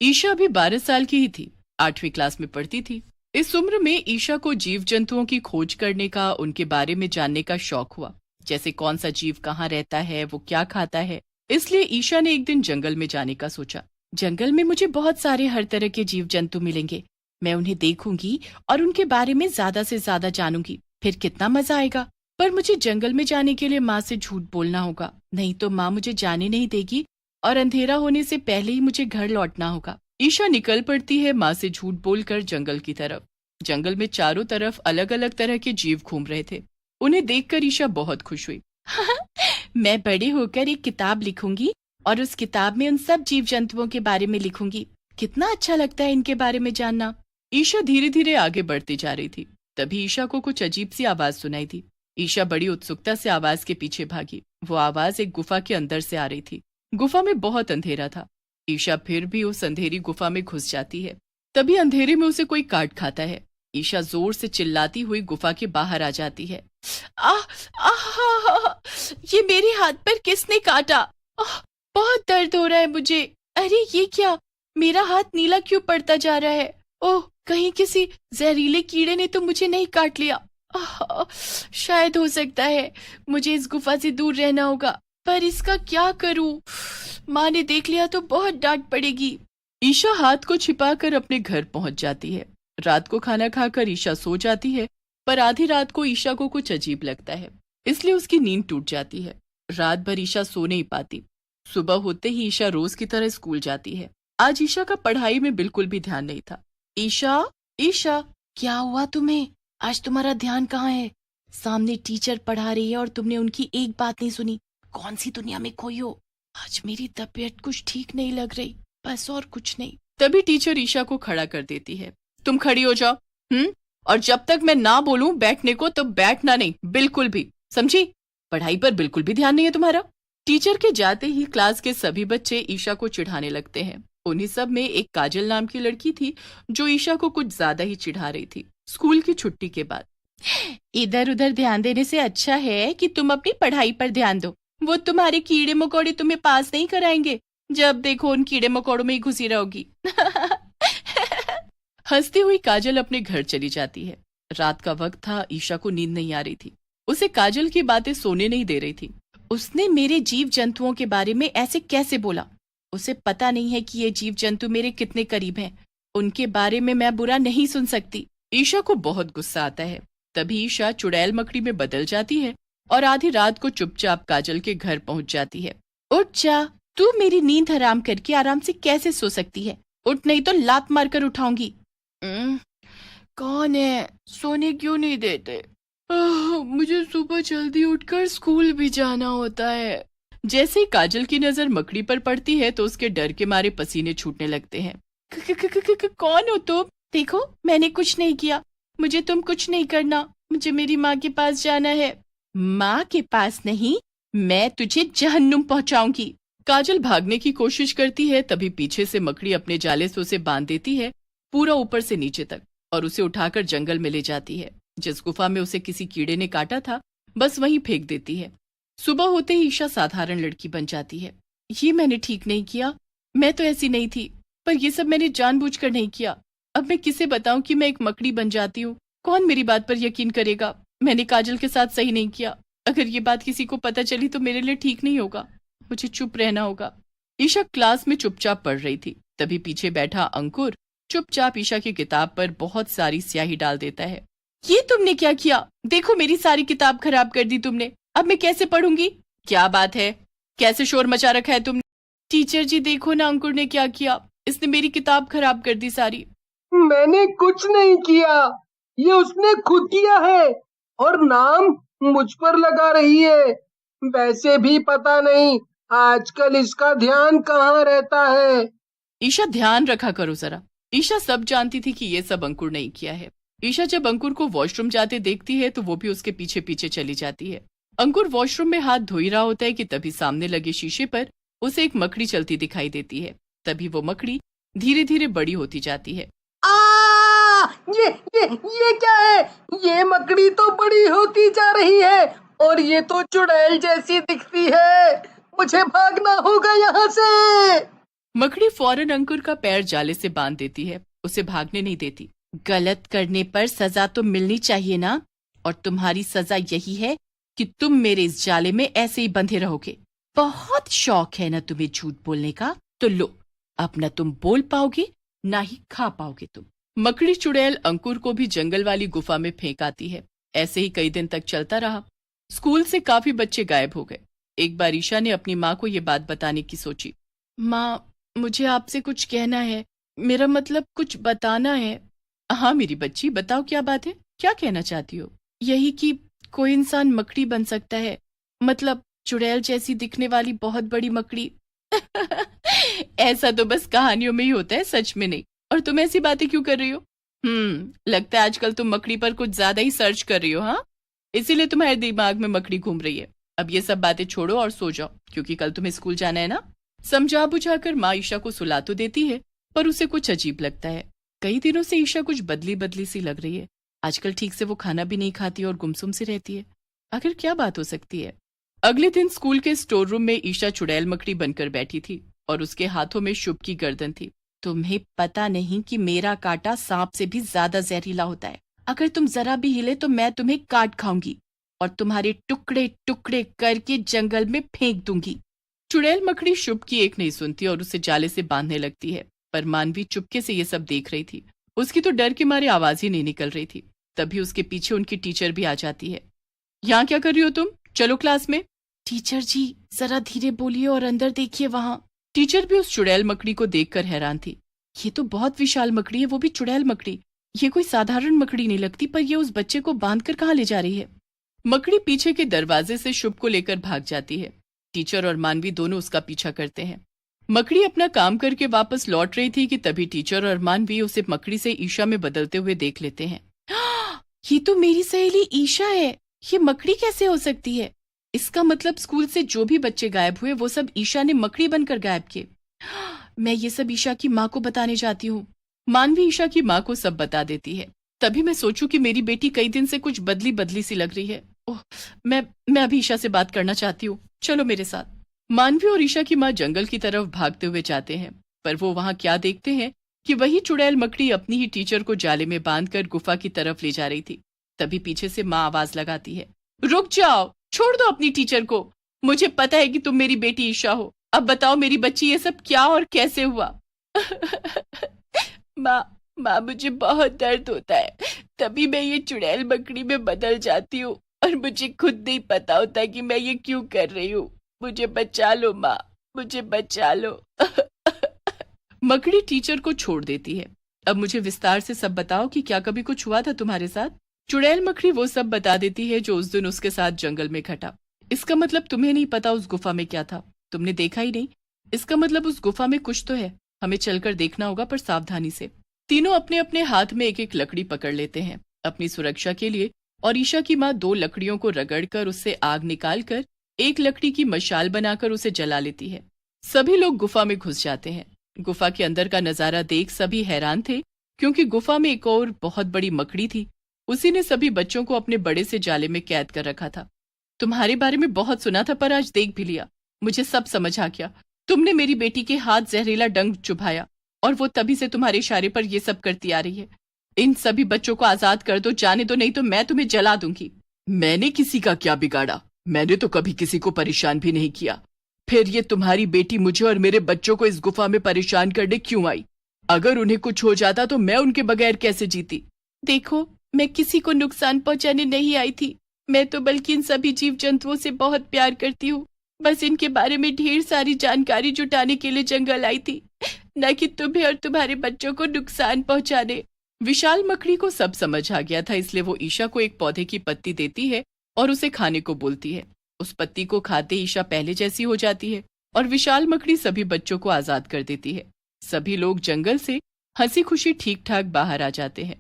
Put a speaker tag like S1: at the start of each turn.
S1: ईशा अभी 12 साल की ही थी, 8वीं क्लास में पढ़ती थी। इस उम्र में ईशा को जीव जंतुओं की खोज करने का, उनके बारे में जानने का शौक हुआ। जैसे कौन सा जीव कहाँ रहता है, वो क्या खाता है। इसलिए ईशा ने एक दिन जंगल में जाने का सोचा। जंगल में मुझे बहुत सारे हर तरह के जीव जंतु मिलेंगे, मैं उन्हें देखूंगी और उनके बारे में ज्यादा से ज्यादा जानूंगी, फिर कितना मजा आएगा। पर मुझे जंगल में जाने के लिए माँ से झूठ बोलना होगा, नहीं तो माँ मुझे जाने नहीं देगी और अंधेरा होने से पहले ही मुझे घर लौटना होगा। ईशा निकल पड़ती है माँ से झूठ बोलकर जंगल की तरफ। जंगल में चारों तरफ अलग अलग तरह के जीव घूम रहे थे। उन्हें देखकर ईशा बहुत खुश हुई। मैं बड़े होकर एक किताब लिखूंगी और उस किताब में उन सब जीव जंतुओं के बारे में लिखूंगी। कितना अच्छा लगता है इनके बारे में जानना। ईशा धीरे धीरे आगे बढ़ती जा रही थी। तभी ईशा को कुछ अजीब सी आवाज सुनाई दी। ईशा बड़ी उत्सुकता से आवाज के पीछे भागी। वो आवाज एक गुफा के अंदर से आ रही थी। गुफा में बहुत अंधेरा था। ईशा फिर भी उस अंधेरी गुफा में घुस जाती है। तभी अंधेरे में उसे कोई काट खाता है। ईशा जोर से चिल्लाती हुई गुफा के बाहर आ जाती है। आह, आह, ये मेरे हाथ पर किसने काटा? बहुत दर्द हो रहा है मुझे। अरे ये क्या, मेरा हाथ नीला क्यों पड़ता जा रहा है? ओह, कहीं किसी जहरीले कीड़े ने तो मुझे नहीं काट लिया। शायद हो सकता है मुझे इस गुफा से दूर रहना होगा, पर इसका क्या करूं? माँ ने देख लिया तो बहुत डांट पड़ेगी। ईशा हाथ को छिपाकर अपने घर पहुंच जाती है। रात को खाना खाकर ईशा सो जाती है, पर आधी रात को ईशा को कुछ अजीब लगता है, इसलिए उसकी नींद टूट जाती है। रात भर ईशा सो नहीं पाती। सुबह होते ही ईशा रोज की तरह स्कूल जाती है। आज ईशा का पढ़ाई में बिल्कुल भी ध्यान नहीं था। ईशा, ईशा, क्या हुआ तुम्हें? आज तुम्हारा ध्यान कहाँ है? सामने टीचर पढ़ा रही है और तुमने उनकी एक बात नहीं सुनी। कौन सी दुनिया में खोई हो? आज मेरी तबीयत कुछ ठीक नहीं लग रही, बस और कुछ नहीं। तभी टीचर ईशा को खड़ा कर देती है। तुम खड़ी हो जाओ। और जब तक मैं ना बोलूं बैठने को तो बैठना नहीं, बिल्कुल भी, समझी? पढ़ाई पर बिल्कुल भी ध्यान नहीं है तुम्हारा। टीचर के जाते ही क्लास के सभी बच्चे ईशा को चिढ़ाने लगते हैं। उन्हीं सब में एक काजल नाम की लड़की थी जो ईशा को कुछ ज्यादा ही चिढ़ा रही थी। स्कूल की छुट्टी के बाद इधर उधर ध्यान देने से अच्छा है कि तुम अपनी पढ़ाई पर ध्यान दो। वो तुम्हारे कीड़े मकोड़े तुम्हें पास नहीं कराएंगे। जब देखो उन कीड़े मकोड़ों में ही घुसी रहोगी। हंसती हुई काजल अपने घर चली जाती है। रात का वक्त था, ईशा को नींद नहीं आ रही थी। उसे काजल की बातें सोने नहीं दे रही थी। उसने मेरे जीव जंतुओं के बारे में ऐसे कैसे बोला? उसे पता नहीं है कि ये जीव जंतु मेरे कितने करीब हैं। उनके बारे में मैं बुरा नहीं सुन सकती। ईशा को बहुत गुस्सा आता है। तभी ईशा चुड़ैल मकड़ी में बदल जाती है और आधी रात को चुपचाप काजल के घर पहुंच जाती है। उठ जा, तू मेरी नींद हराम करके आराम से कैसे सो सकती है? उठ, नहीं तो लात मारकर उठाऊंगी। कौन है? सोने क्यों नहीं देते? मुझे सुबह जल्दी उठकर स्कूल भी जाना होता है। जैसे ही काजल की नजर मकड़ी पर पड़ती है तो उसके डर के मारे पसीने छूटने लगते हैं। कौन हो तुम? देखो मैंने कुछ नहीं किया, मुझे तुम कुछ नहीं करना। मुझे मेरी माँ के पास जाना है। माँ के पास नहीं, मैं तुझे जहन्नुम पहुंचाऊंगी। काजल भागने की कोशिश करती है, तभी पीछे से मकड़ी अपने जाले से उसे बांध देती है, पूरा ऊपर से नीचे तक, और उसे उठाकर जंगल में ले जाती है। जिस गुफा में उसे किसी कीड़े ने काटा था, बस वहीं फेंक देती है। सुबह होते ही ईशा साधारण लड़की बन जाती है। ये मैंने ठीक नहीं किया, मैं तो ऐसी नहीं थी, पर ये सब मैंने जानबूझकर नहीं किया। अब मैं किसे बताऊं कि मैं एक मकड़ी बन जाती हूँ? कौन मेरी बात पर यकीन करेगा? मैंने काजल के साथ सही नहीं किया। अगर ये बात किसी को पता चली तो मेरे लिए ठीक नहीं होगा। मुझे चुप रहना होगा। ईशा क्लास में चुपचाप पढ़ रही थी। तभी पीछे बैठा अंकुर चुपचाप ईशा की किताब पर बहुत सारी स्याही डाल देता है। ये तुमने क्या किया? देखो मेरी सारी किताब खराब कर दी तुमने। अब मैं कैसे पढ़ूंगी? क्या बात है, कैसे शोर मचा रखा है तुमने? टीचर जी देखो ना अंकुर ने क्या किया, इसने मेरी किताब खराब कर दी सारी।
S2: मैंने कुछ नहीं किया, ये उसने खुद किया है और नाम मुझ पर लगा रही है। वैसे भी पता नहीं आजकल इसका ध्यान कहाँ रहता है।
S1: ईशा ध्यान रखा करो जरा। ईशा सब जानती थी कि ये सब अंकुर नहीं किया है। ईशा जब अंकुर को वॉशरूम जाते देखती है तो वो भी उसके पीछे पीछे चली जाती है। अंकुर वॉशरूम में हाथ धो ही रहा होता है कि तभी सामने लगे शीशे पर उसे एक मकड़ी चलती दिखाई देती है। तभी वो मकड़ी धीरे धीरे बड़ी होती जाती है।
S2: आ, ये क्या है? ये मकड़ी तो बड़ी होती जा रही है और ये तो चुड़ैल जैसी दिखती है। मुझे भागना होगा यहाँ से।
S1: मकड़ी फौरन अंकुर का पैर जाले से बांध देती है, उसे भागने नहीं देती। गलत करने पर सजा तो मिलनी चाहिए ना, और तुम्हारी सजा यही है कि तुम मेरे इस जाले में ऐसे ही बंधे रहोगे। बहुत शौक है ना तुम्हें झूठ बोलने का, तो लो, अब न तुम बोल पाओगे ना ही खा पाओगे तुम। मकड़ी चुड़ैल अंकुर को भी जंगल वाली गुफा में फेंक आती है। ऐसे ही कई दिन तक चलता रहा। स्कूल से काफी बच्चे गायब हो गए। एक बार ईशा ने अपनी माँ को ये बात बताने की सोची। माँ, मुझे आपसे कुछ कहना है, मेरा मतलब कुछ बताना है। हाँ मेरी बच्ची, बताओ क्या बात है, क्या कहना चाहती हो? यही कि कोई इंसान मकड़ी बन सकता है, मतलब चुड़ैल जैसी दिखने वाली बहुत बड़ी मकड़ी। ऐसा तो बस कहानियों में ही होता है, सच में नहीं। और तुम ऐसी बातें क्यों कर रही हो? लगता है आजकल तुम मकड़ी पर कुछ ज्यादा ही सर्च कर रही हो, हाँ? इसीलिए तुम्हारे दिमाग में मकड़ी घूम रही है। अब ये सब बातें छोड़ो और सो जाओ, क्योंकि कल तुम्हें स्कूल जाना है ना। समझा बुझाकर माँ ईशा को सुला तो देती है, पर उसे कुछ अजीब लगता है। कई दिनों से ईशा कुछ बदली बदली सी लग रही है। आजकल ठीक से वो खाना भी नहीं खाती और गुमसुम सी रहती है। आखिर क्या बात हो सकती है? अगले दिन स्कूल के स्टोर रूम में ईशा चुड़ैल मकड़ी बनकर बैठी थी और उसके हाथों में शुभ की गर्दन थी। तुम्हें पता नहीं कि मेरा कांटा सांप से भी ज्यादा जहरीला होता है। अगर तुम जरा भी हिले तो मैं तुम्हें काट खाऊंगी और तुम्हारे टुकड़े टुकड़े करके जंगल में फेंक दूंगी। चुड़ैल मकड़ी शुभ की एक नहीं सुनती और उसे जाले से बांधने लगती है, पर मानवी चुपके से ये सब देख रही थी। उसकी तो डर के मारे आवाज ही नहीं निकल रही थी। तभी उसके पीछे उनकी टीचर भी आ जाती है। यहाँ क्या कर रही हो तुम? चलो क्लास में। टीचर जी, जरा धीरे बोलिए और अंदर देखिए वहां। टीचर भी उस चुड़ैल मकड़ी को देखकर हैरान थी। ये तो बहुत विशाल मकड़ी है, वो भी चुड़ैल मकड़ी। ये कोई साधारण मकड़ी नहीं लगती, पर ये उस बच्चे को बांधकर कहाँ ले जा रही है? मकड़ी पीछे के दरवाजे से शुभ को लेकर भाग जाती है। टीचर और मानवी दोनों उसका पीछा करते हैं। मकड़ी अपना काम करके वापस लौट रही थी कि तभी टीचर और मानवी उसे मकड़ी से ईशा में बदलते हुए देख लेते हैं। ये तो मेरी सहेली ईशा है, ये मकड़ी कैसे हो सकती है? इसका मतलब स्कूल से जो भी बच्चे गायब हुए वो सब ईशा ने मकड़ी बनकर गायब किए। मैं ये सब ईशा की माँ को बताने जाती हूँ। मानवी ईशा की माँ को सब बता देती है। तभी मैं सोचूं कि मेरी बेटी कई दिन से कुछ बदली बदली सी लग रही है। ओह, मैं अभी ईशा से बात करना चाहती हूँ, चलो मेरे साथ। मानवी और ईशा की माँ जंगल की तरफ भागते हुए जाते हैं, पर वो वहां क्या देखते हैं कि वही चुड़ैल मकड़ी अपनी ही टीचर को जाले में बांधकर गुफा की तरफ ले जा रही थी। तभी पीछे से माँ आवाज लगाती है, रुक जाओ, छोड़ दो अपनी टीचर को। मुझे पता है कि तुम मेरी बेटी ईशा हो। अब बताओ मेरी बच्ची, ये सब क्या और कैसे हुआ? माँ, मुझे बहुत दर्द होता है, तभी मैं ये चुड़ैल मकड़ी में बदल जाती हूँ और मुझे खुद नहीं पता होता कि मैं ये क्यों कर रही हूँ। मुझे बचा लो माँ, मुझे बचा लो। मकड़ी टीचर को छोड़ देती है। अब मुझे विस्तार से सब बताओ कि क्या कभी कुछ हुआ था तुम्हारे साथ? चुड़ैल मकड़ी वो सब बता देती है जो उस दिन उसके साथ जंगल में घटा। इसका मतलब तुम्हें नहीं पता उस गुफा में क्या था? तुमने देखा ही नहीं? इसका मतलब उस गुफा में कुछ तो है, हमें चलकर देखना होगा, पर सावधानी से। तीनों अपने अपने हाथ में एक एक लकड़ी पकड़ लेते हैं अपनी सुरक्षा के लिए, और ईशा की माँ 2 लकड़ियों को रगड़कर उससे आग निकालकर एक लकड़ी की मशाल बनाकर उसे जला लेती है। सभी लोग गुफा में घुस जाते हैं। गुफा के अंदर का नजारा देख सभी हैरान थे, क्योंकि गुफा में एक और बहुत बड़ी मकड़ी थी। उसी ने सभी बच्चों को अपने बड़े से जाले में कैद कर रखा था। तुम्हारे बारे में बहुत सुना था, पर आज देख भी लिया, मुझे सब समझ आ गया। तुमने मेरी बेटी के हाथ जहरीला डंक चुभाया और वो तभी से तुम्हारे इशारे पर ये सब करती आ रही है। इन सभी बच्चों को आजाद कर दो, जाने दो, नहीं तो मैं तुम्हें जला दूंगी। मैंने किसी का क्या बिगाड़ा? मैंने तो कभी किसी को परेशान भी नहीं किया। फिर ये तुम्हारी बेटी मुझे और मेरे बच्चों को इस गुफा में परेशान करने क्यों आई? अगर उन्हें कुछ हो जाता तो मैं उनके बगैर कैसे जीती? देखो, मैं किसी को नुकसान पहुंचाने नहीं आई थी, मैं तो बल्कि इन सभी जीव जंतुओं से बहुत प्यार करती हूँ। बस इनके बारे में ढेर सारी जानकारी जुटाने के लिए जंगल आई थी, न कि तुम्हें और तुम्हारे बच्चों को नुकसान पहुंचाने। विशाल मकड़ी को सब समझ आ गया था, इसलिए वो ईशा को एक पौधे की पत्ती देती है और उसे खाने को बोलती है। उस पत्ती को खाते ईशा पहले जैसी हो जाती है और विशाल मकड़ी सभी बच्चों को आजाद कर देती है। सभी लोग जंगल से हंसी खुशी ठीक ठाक बाहर आ जाते हैं।